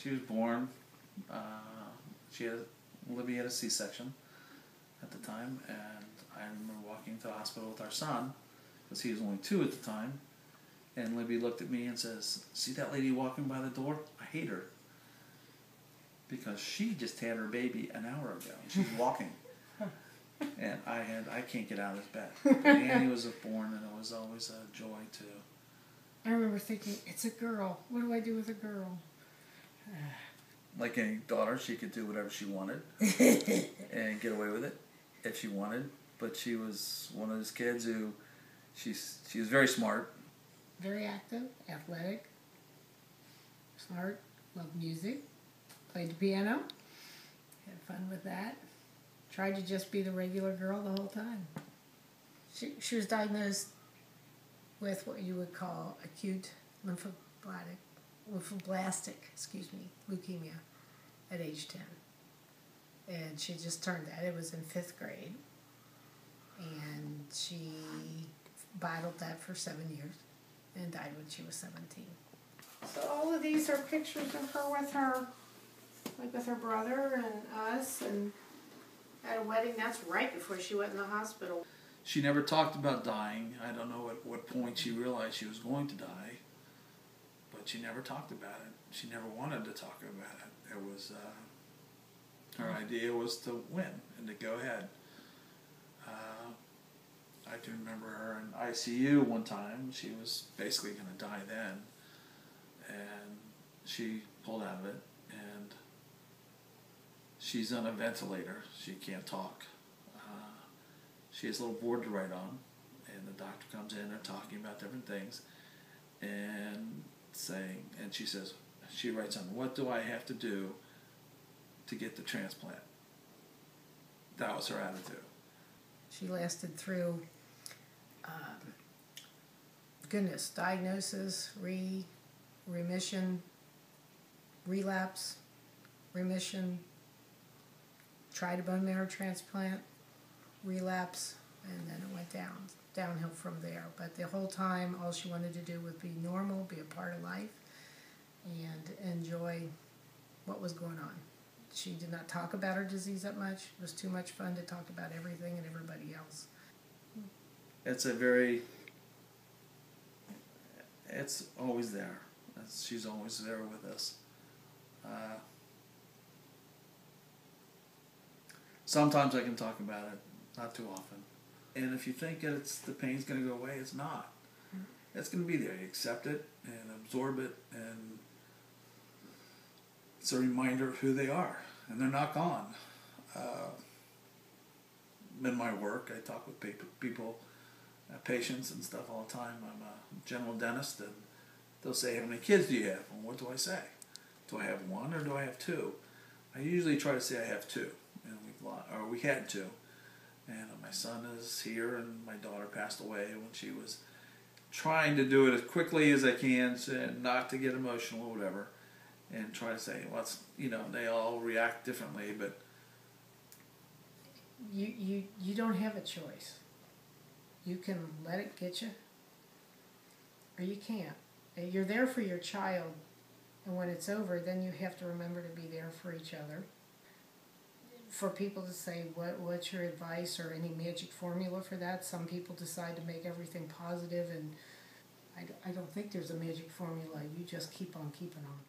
She was born. Libby had a C-section at the time, and I remember walking to the hospital with our son, because he was only 2 at the time, and Libby looked at me and says, "See that lady walking by the door? I hate her." Because she just had her baby an hour ago. She's walking. And I can't get out of this bed. But Annie was born, and it was always a joy to... I remember thinking, it's a girl. What do I do with a girl? Like any daughter, she could do whatever she wanted and get away with it if she wanted. But she was one of those kids who, she was very smart. Very active, athletic, smart, loved music, played the piano, had fun with that. Tried to just be the regular girl the whole time. She was diagnosed with what you would call acute lymphoblastic leukemia at age 10. And she just turned that. It was in 5th grade. And she battled that for 7 years and died when she was 17. So all of these are pictures of her with her brother and us, and at a wedding. That's right before she went in the hospital. She never talked about dying. I don't know at what point she realized she was going to die, but she never talked about it. She never wanted to talk about it. It was her idea was to win and to go ahead. I can remember her in ICU one time. She was basically going to die then, and she pulled out of it, and she's on a ventilator. She can't talk. She has a little board to write on, and the doctor comes in. They're talking about different things, and she says, she writes on, "What do I have to do to get the transplant?" That was her attitude. She lasted through, diagnosis, remission, relapse, remission, tried a bone marrow transplant, relapse, and then it went downhill from there. But the whole time, all she wanted to do was be normal, be a part of life, and enjoy what was going on. She did not talk about her disease that much. It was too much fun to talk about everything and everybody else. It's always there. She's always there with us. Sometimes I can talk about it, not too often. And if you think that the pain's going to go away, it's not. It's going to be there. You accept it and absorb it, and it's a reminder of who they are, and they're not gone. In my work, I talk with people, patients and stuff all the time. I'm a general dentist, and they'll say, "How many kids do you have?" And what do I say? Do I have 1 or do I have 2? I usually try to say I have 2, and we had 2. And my son is here, and my daughter passed away when she was trying to do it as quickly as I can, and not to get emotional or whatever, and try to say, well, they all react differently, but you don't have a choice. You can let it get you, or you can't. You're there for your child, and when it's over, then you have to remember to be there for each other. For people to say, what's your advice or any magic formula for that? Some people decide to make everything positive, and I don't think there's a magic formula. You just keep on keeping on.